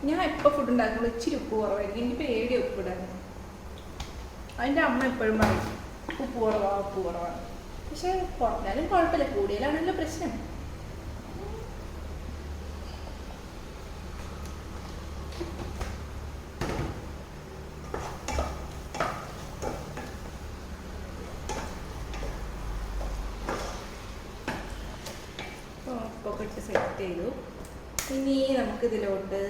ഞാൻ എപ്പോൾ ഫുഡ് ഉണ്ടാക്കുമ്പോൾ ഇച്ചിരി ഉപ്പ് കുറവായിരിക്കും. എനിക്ക് പേടി ഉപ്പ് ഇടാൻ. അതിൻ്റെ അമ്മ എപ്പോഴും പറയും ഉപ്പ് കുറവാണ്. പക്ഷെ കുറഞ്ഞാലും കുഴപ്പമില്ല, കൂടിയാലാണല്ലോ പ്രശ്നം. ഉപ്പൊക്കെ ഇട്ട് സെറ്റ് ചെയ്തു. ഇനി നമുക്കിതിലോട്ട്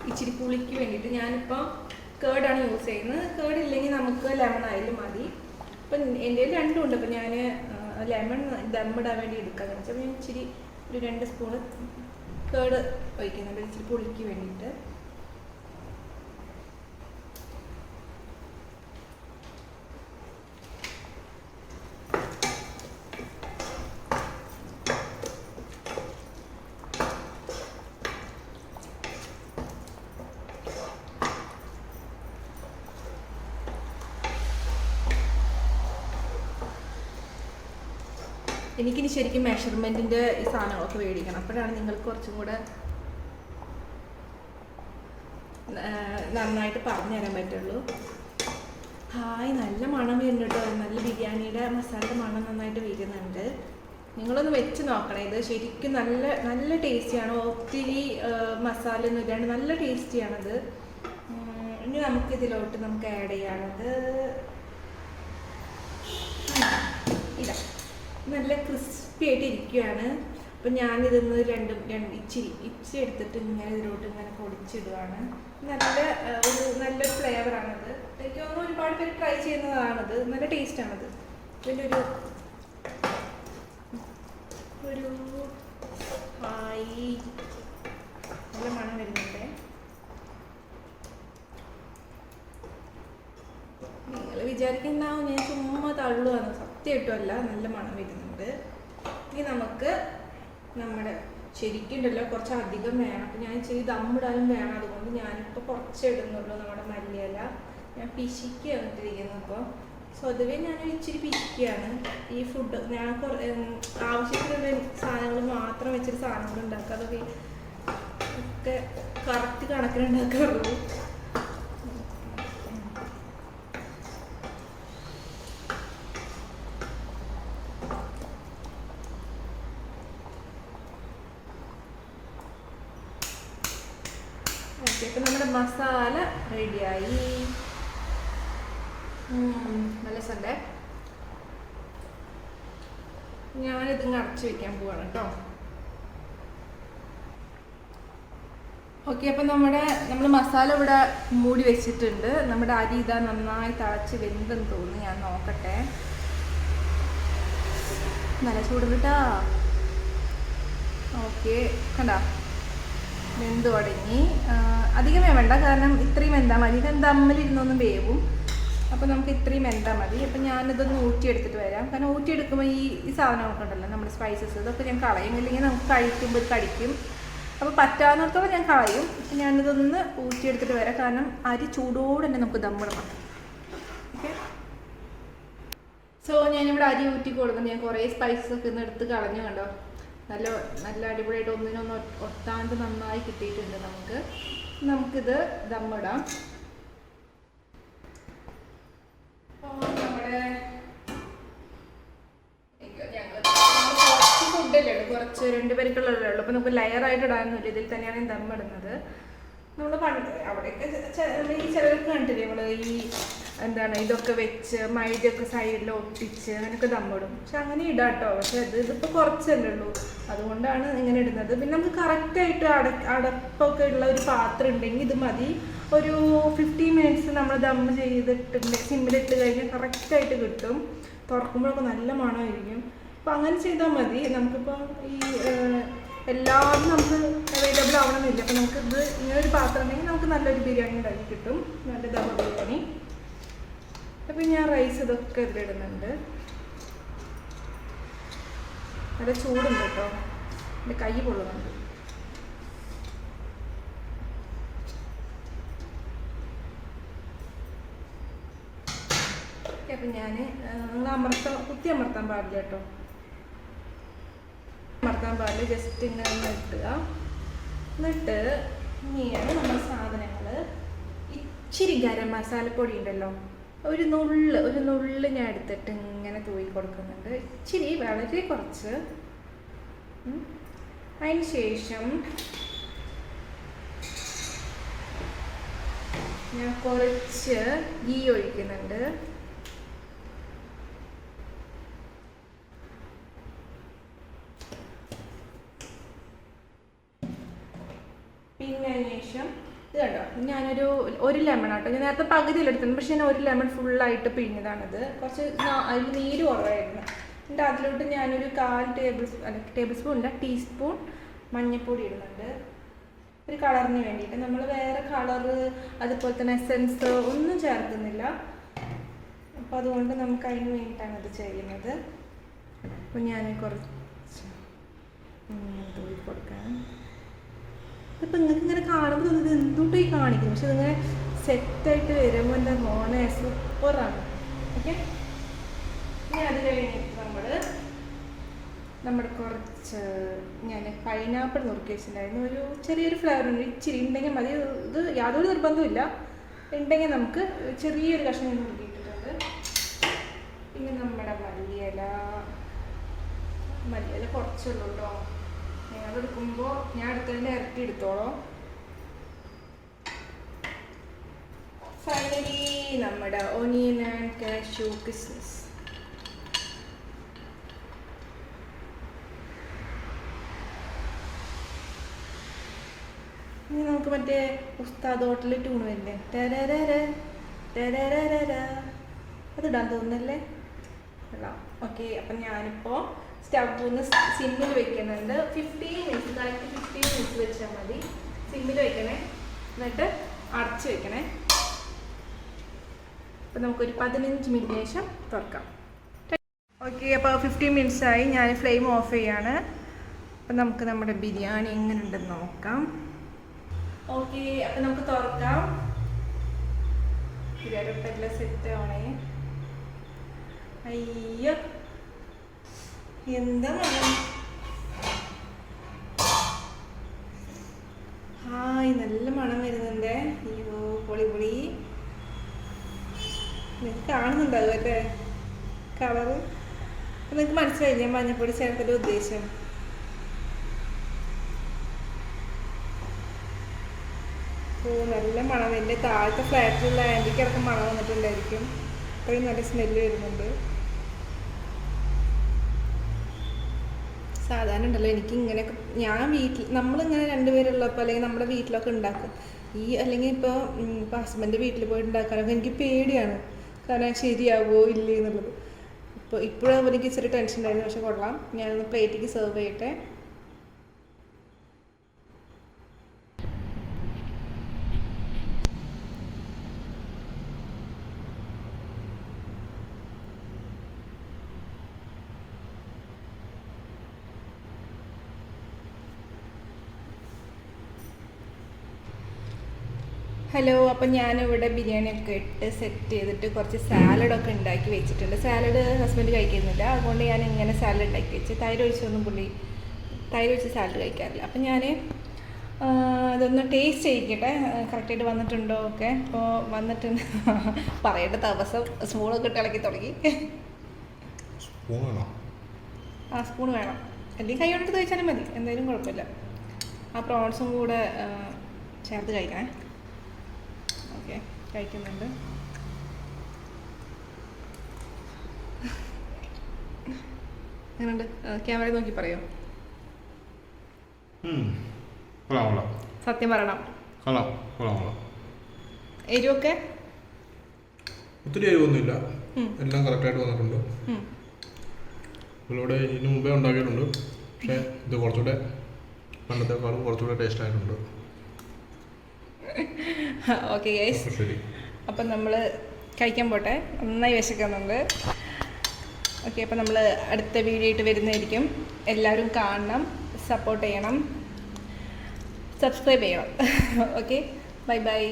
ഇച്ചിരി പുളിക്ക് വേണ്ടിയിട്ട് ഞാനിപ്പോൾ കേർഡാണ് യൂസ് ചെയ്യുന്നത്. കേർഡ് ഇല്ലെങ്കിൽ നമുക്ക് ലെമൺ ആയാലും മതി. അപ്പം എൻ്റെ കയ്യിൽ രണ്ടും ഉണ്ട്. അപ്പം ഞാൻ ലെമൺ ദമ്മിടാൻ വേണ്ടി എടുക്കാമെന്ന് വെച്ചാൽ ഞാൻ ഇച്ചിരി ഒരു 2 സ്പൂണ് കേർഡ് ഒഴിക്കുന്നുണ്ട്, ഇച്ചിരി പുളിക്ക് വേണ്ടിയിട്ട്. എനിക്കിനി ശരിക്കും മെഷർമെൻറ്റിൻ്റെ ഈ സാധനങ്ങളൊക്കെ മേടിക്കണം, അപ്പോഴാണ് നിങ്ങൾക്ക് കുറച്ചും കൂടെ നന്നായിട്ട് പറഞ്ഞു തരാൻ പറ്റുള്ളൂ. ഹായ്, നല്ല മണം വരുന്നുണ്ട് കേട്ടോ. നല്ല ബിരിയാണിയുടെ മസാലയുടെ മണം നന്നായിട്ട് വരുന്നുണ്ട്. നിങ്ങളൊന്ന് വെച്ച് നോക്കണം. ഇത് ശരിക്കും നല്ല നല്ല ടേസ്റ്റിയാണ്. ഒത്തിരി മസാല ഒന്നും ഇല്ലാണ്ട് നല്ല ടേസ്റ്റിയാണത്. ഇനി നമുക്കിതിലോട്ട് നമുക്ക് ആഡ് ചെയ്യാനുള്ളത് ഇതാ, നല്ല ക്രിസ്പി ആയിട്ട് ഇരിക്കുകയാണ്. അപ്പം ഞാനിതൊന്ന് ഇച്ചിരി എടുത്തിട്ട് ഇങ്ങനെ ഇതിലോട്ട് ഇങ്ങനെ പൊടിച്ചിടുകയാണ്. നല്ലൊരു ഫ്ലേവറാണത്. എനിക്ക് തോന്നുന്നു ഒരുപാട് പേര് ട്രൈ ചെയ്യുന്നതാണത്. നല്ല ടേസ്റ്റാണത്. ഇതിൻ്റെ ഒരു ഹായ്, നല്ല മണം വരുന്നുണ്ട്. നിങ്ങൾ വിചാരിക്കുന്നുണ്ടാവും ഞാൻ ചുമ്മാ തള്ളുവാണ്. സത്യമായിട്ടുമല്ല, നല്ല മണം വരുന്നുണ്ട്. ഇനി നമുക്ക് നമ്മുടെ ശരിക്കുണ്ടല്ലോ കുറച്ച് അധികം വേണം. അപ്പം ഞാൻ ഇച്ചിരി ദമ്മിടാനും വേണം. അതുകൊണ്ട് ഞാനിപ്പോൾ കുറച്ച് ഇടുന്നുള്ളൂ. നമ്മുടെ മല്ലിയില ഞാൻ പിശിക്കുക വന്നിട്ടിരിക്കുന്നത്. അപ്പോൾ സ്വതവേ ഞാനൊരു ഇച്ചിരി പിശിക്കുകയാണ്. ഈ ഫുഡ് ഞാൻ ആവശ്യത്തിനുള്ള സാധനങ്ങൾ മാത്രം വെച്ചിട്ട് സാധനങ്ങൾ ഉണ്ടാക്കുക. അതൊക്കെ ഒക്കെ കറക്റ്റ് കണക്കിനുണ്ടാക്കാറുള്ളൂ. ഇപ്പം നമ്മുടെ മസാല റെഡിയായി. നല്ല സണ്ടേ. ഞാനിത് അടച്ച് വെക്കാൻ പോവാണ് കേട്ടോ. ഓക്കെ, അപ്പം നമ്മൾ മസാല ഇവിടെ മൂടി വെച്ചിട്ടുണ്ട്. നമ്മുടെ അരി ഇതാ നന്നായി തിളച്ച് വെന്തെന്ന് തോന്നുന്നു. ഞാൻ നോക്കട്ടെ. നല്ല ചൂടുണ്ടാ. ഓക്കെ, കണ്ടാ വെന്ത് തുടങ്ങി. അധികം വേണ്ട, കാരണം ഇത്രയും വെന്താൽ മതി. ദമ്മിലിരുന്നൊന്നും വേവും. അപ്പോൾ നമുക്ക് ഇത്രയും വെന്താൽ മതി. അപ്പം ഞാനിതൊന്ന് ഊറ്റിയെടുത്തിട്ട് വരാം. കാരണം ഊറ്റിയെടുക്കുമ്പോൾ ഈ സാധനമൊക്കെ ഉണ്ടല്ലോ, നമ്മുടെ സ്പൈസസ്, ഇതൊക്കെ ഞാൻ കളയും. ഇല്ലെങ്കിൽ നമുക്ക് കഴിക്കുമ്പോൾ കടിക്കും. അപ്പോൾ പറ്റാവുന്നിടത്തോളം ഞാൻ കളയും. ഞാനിതൊന്ന് ഊറ്റിയെടുത്തിട്ട് വരാം. കാരണം അരി ചൂടോടെ തന്നെ നമുക്ക് ദമ്മിടണം. ഓക്കെ, സോ ഞാനിവിടെ അരി ഊറ്റി കൊടുക്കുന്നത്. ഞാൻ കുറേ സ്പൈസസൊക്കെ ഇന്ന് എടുത്ത് കളഞ്ഞു. കണ്ടോ, നല്ല അടിപൊളിയായിട്ട് ഒന്നിനൊന്ന് ഒട്ടാണ്ട് നന്നായി കിട്ടിയിട്ടുണ്ട്. നമുക്കിത് ദമ്മിടാം. നമ്മുടെ കുറച്ച് ഫുഡല്ലേ ഉള്ളൂ, കുറച്ച് 2 പേർക്കുള്ളതേ ഉള്ളൂ. അപ്പോൾ നമുക്ക് ലെയറായിട്ട് ഇടാനൊന്നുമില്ല. ഇതിൽ തന്നെയാണ് ദമ്മിടുന്നത്. നമ്മൾ അവിടെയൊക്കെ ഈ ചിലർക്ക് കണ്ടില്ലേ, നമ്മൾ എന്താണ് ഇതൊക്കെ വെച്ച് മൈദയൊക്കെ സൈഡിൽ ഒട്ടിച്ച് അങ്ങനെയൊക്കെ ദമ്മിടും. പക്ഷെ അങ്ങനെ ഇടാം കേട്ടോ. പക്ഷെ ഇതിപ്പോൾ കുറച്ചല്ലേ ഉള്ളൂ, അതുകൊണ്ടാണ് ഇങ്ങനെ ഇടുന്നത്. പിന്നെ നമുക്ക് കറക്റ്റായിട്ട് അടപ്പൊക്കെ ഉള്ള ഒരു പാത്രം ഉണ്ടെങ്കിൽ ഇത് മതി. ഒരു 15 മിനിറ്റ്സ് നമ്മൾ ദമ്മ് ചെയ്തിട്ടുണ്ട്, സിമ്മിലിട്ട് കഴിഞ്ഞാൽ കറക്റ്റായിട്ട് കിട്ടും. തുറക്കുമ്പോഴൊക്കെ നല്ല മണമായിരിക്കും. അപ്പം അങ്ങനെ ചെയ്താൽ മതി. നമുക്കിപ്പോൾ ഈ എല്ലാം നമുക്ക് അവൈലബിൾ ആവണമെന്നില്ല. അപ്പം നമുക്കിത് ഇങ്ങനെ ഒരു പാത്രം ഉണ്ടെങ്കിൽ നമുക്ക് നല്ലൊരു ബിരിയാണി ഉണ്ടാക്കി കിട്ടും. നല്ല ദമ്മ ബിരിയാണി. അപ്പം ഞാൻ റൈസ് ഇതൊക്കെ ഇതിലിടുന്നുണ്ട്. നല്ല ചൂടുണ്ട് കേട്ടോ, എൻ്റെ കൈ പൊള്ളുന്നുണ്ട്. അപ്പം ഞാൻ കുത്തി അമർത്താൻ പാടില്ല കേട്ടോ. അമർത്താൻ പാടില്ല, ജസ്റ്റ് ഇങ്ങനെ ഒന്ന് ഇട്ടുക. എന്നിട്ട് ഇനിയാണ് നമ്മുടെ സാധനങ്ങൾ. ഇച്ചിരി ഗരം മസാലപ്പൊടി ഉണ്ടല്ലോ, ഒരു നുള്ള് ഞാൻ എടുത്തിട്ട് ഇങ്ങനെ തൂയി കൊടുക്കുന്നുണ്ട്. ഇച്ചിരി, വളരെ കുറച്ച്. അതിന് ശേഷം ഞാൻ കുറച്ച് ഗീ ഒഴിക്കുന്നുണ്ട്. പിന്നെ അതിന് ശേഷം ഇത് കണ്ടോ, ഞാനൊരു ലെമൺ ആട്ടോ. ഞാൻ നേരത്തെ പകുതിയിലെടുത്തിട്ടുണ്ട്, പക്ഷെ ഞാൻ 1 ലെമൺ ഫുള്ളായിട്ട് പിഴിഞ്ഞതാണിത്. കുറച്ച് അതിൽ നീര് കുറവായിരുന്നു. എന്നിട്ട് അതിലോട്ട് ഞാനൊരു 1/4 ടീസ്പൂൺ മഞ്ഞൾപ്പൊടി ഇടുന്നുണ്ട്, ഒരു കളറിന് വേണ്ടിയിട്ട്. നമ്മൾ വേറെ കളറ് അതുപോലെ തന്നെ എസൻസ് ഒന്നും ചേർക്കുന്നില്ല. അപ്പോൾ അതുകൊണ്ട് നമുക്ക് അതിന് വേണ്ടിയിട്ടാണ് ഇത് ചെയ്യുന്നത്. അപ്പോൾ ഞാൻ കുറച്ച് തൂക്കി കൊടുക്കാം. ഇപ്പം നിങ്ങൾക്ക് ഇങ്ങനെ കാണുമ്പോൾ തോന്നുന്നത് എന്തുകൊണ്ടോ ഈ കാണിക്കുന്നു, പക്ഷെ ഇതിങ്ങനെ സെറ്റായിട്ട് വരുമ്പോൾ എൻ്റെ മോനെ സൂപ്പറാണ്. ഓക്കെ, ഇനി അത് കഴിഞ്ഞിട്ട് നമ്മൾ നമ്മുടെ കുറച്ച് ഞാൻ പൈനാപ്പിൾ നുറുക്കി വെച്ചിട്ടുണ്ടായിരുന്നു. ഒരു ചെറിയൊരു ഫ്ലേവർ ഉണ്ട്, ഇച്ചിരി ഉണ്ടെങ്കിൽ മതി. ഇത് യാതൊരു നിർബന്ധമില്ല, ഉണ്ടെങ്കിൽ നമുക്ക് ചെറിയൊരു കഷ്ണം ഞാൻ നുറുക്കിയിട്ടിട്ടുണ്ട്. പിന്നെ നമ്മുടെ മല്ലിയില കുറച്ചുള്ളൂ കേട്ടോ. നിങ്ങൾ എടുക്കുമ്പോൾ ഞാൻ എടുത്തതിൻ്റെ ഇരട്ടി എടുത്തോളൂ. ഫൈനലി നമ്മുടെ ഓനിയൻ ആൻഡ് കാഷ്യൂ കിസ്മിസ്. ഇനി നമുക്ക് മറ്റേ ഉസ്താദ് ഹോട്ടലിൽ ട്യൂൺ വരില്ലേ, അതിടാൻ തോന്നുന്നല്ലേ. ഓക്കെ, അപ്പം ഞാനിപ്പോൾ സ്റ്റൗന്ന് സിമ്മിൽ വെക്കുന്നുണ്ട്. 15 മിനിറ്റ്സ്, കറക്റ്റ് 15 മിനിറ്റ്സ് വെച്ചാൽ മതി. സിമ്മിൽ വെക്കണേ, എന്നിട്ട് അടച്ച് വെക്കണേ. അപ്പം നമുക്കൊരു 15 മിനിറ്റിന് ശേഷം തുറക്കാം. ഓക്കെ, അപ്പോൾ 15 മിനിറ്റ്സ് ആയി. ഞാൻ ഫ്ലെയിം ഓഫ് ചെയ്യാണ്. അപ്പം നമുക്ക് നമ്മുടെ ബിരിയാണി എങ്ങനെ ഉണ്ടെന്ന് നോക്കാം. ഓക്കെ, അപ്പം നമുക്ക് തുറക്കാം. ബിരിയാണിപ്പം എല്ലാം സെറ്റ് ആവണേ. അയ്യോ, എന്താ മണം! ഹായ്, നല്ല മണം വരുന്നുണ്ട്. അയ്യോ, പൊളി പൊളി. നിങ്ങൾക്ക് കാണുന്നുണ്ടാവും അല്ലേ കളറ്? നിങ്ങൾക്ക് മനസ്സിലായില്ലേ മഞ്ഞപ്പൊടി ചേർത്തതിൻ്റെ ഉദ്ദേശം? ഓ, നല്ല മണം. എൻ്റെ താഴത്തെ ഫ്ലാറ്റിലുള്ള ആൻറ്റിക്ക് അടക്കം മണം വന്നിട്ടുണ്ടായിരിക്കും. അത്രയും നല്ല സ്മെല്ല് വരുന്നുണ്ട്. സാധാരണ ഉണ്ടല്ലോ എനിക്ക് ഇങ്ങനെയൊക്കെ, ഞാൻ നമ്മളിങ്ങനെ രണ്ടുപേരുള്ളപ്പോൾ അല്ലെങ്കിൽ നമ്മുടെ വീട്ടിലൊക്കെ ഉണ്ടാക്കും. അല്ലെങ്കിൽ ഇപ്പോൾ ഹസ്ബൻഡ് വീട്ടിൽ പോയി ഉണ്ടാക്കാനൊക്കെ എനിക്ക് പേടിയാണ്. കാരണം ശരിയാവോ ഇല്ലേ എന്നുള്ളത്. ഇപ്പോഴും എനിക്ക് ഇച്ചിരി ടെൻഷൻ ഉണ്ടായിരുന്നു. പക്ഷെ കൊള്ളാം. ഞാനൊന്ന് പ്ലേറ്റിലേക്ക് സെർവ് ചെയ്യട്ടെ. ഹലോ, അപ്പം ഞാനിവിടെ ബിരിയാണിയൊക്കെ ഇട്ട് സെറ്റ് ചെയ്തിട്ട് കുറച്ച് സാലഡൊക്കെ ഉണ്ടാക്കി വെച്ചിട്ടുണ്ട്. സാലഡ് ഹസ്ബൻഡ് കഴിക്കുന്നില്ല, അതുകൊണ്ട് ഞാൻ ഇങ്ങനെ സാലഡ് ഉണ്ടാക്കി വെച്ച്. തൈര് ഒഴിച്ച് സാലഡ് കഴിക്കാറില്ല. അപ്പം ഞാൻ ഇതൊന്ന് ടേസ്റ്റ് ചെയ്യിക്കട്ടെ, കറക്റ്റായിട്ട് വന്നിട്ടുണ്ടോ ഒക്കെ. അപ്പോൾ വന്നിട്ടുണ്ട്. പറയേണ്ട ദിവസം സ്പൂണൊക്കെ ഇട്ട് ഇളക്കി തുടങ്ങി. സ്പൂൺ വേണം, അല്ലെങ്കിൽ കൈ കൊണ്ടിട്ട് കഴിച്ചാലും മതി, എന്തായാലും കുഴപ്പമില്ല. ആ പ്രോൺസും കൂടെ ചേർത്ത് കഴിക്കണേ. ഓക്കെ, കഴിക്കുന്നുണ്ട്. എങ്ങനെയുണ്ട്? ക്യാമറ നോക്കി പറയോ? സത്യം പറയണം. എരിവൊക്കെ ഒത്തിരി എരിവൊന്നുമില്ല, എല്ലാം കറക്റ്റായിട്ട് വന്നിട്ടുണ്ട്. ഇവിടെ ഇതിന് മുമ്പേ ഉണ്ടാക്കിയിട്ടുണ്ട്, പക്ഷേ ഇത് കുറച്ചുകൂടെ പണ്ടത്തെക്കാളും കുറച്ചുകൂടെ ടേസ്റ്റ് ആയിട്ടുണ്ട്. ഓക്കെ ഗൈസ്, അപ്പം നമ്മൾ കഴിക്കാൻ പോട്ടെ. നന്നായി വിശക്കുന്നുണ്ട്. ഓക്കെ, അപ്പം നമ്മൾ അടുത്ത വീഡിയോ ആയിട്ട് വരുന്നതായിരിക്കും. എല്ലാവരും കാണണം, സപ്പോർട്ട് ചെയ്യണം, സബ്സ്ക്രൈബ് ചെയ്യണം. Okay, bye bye.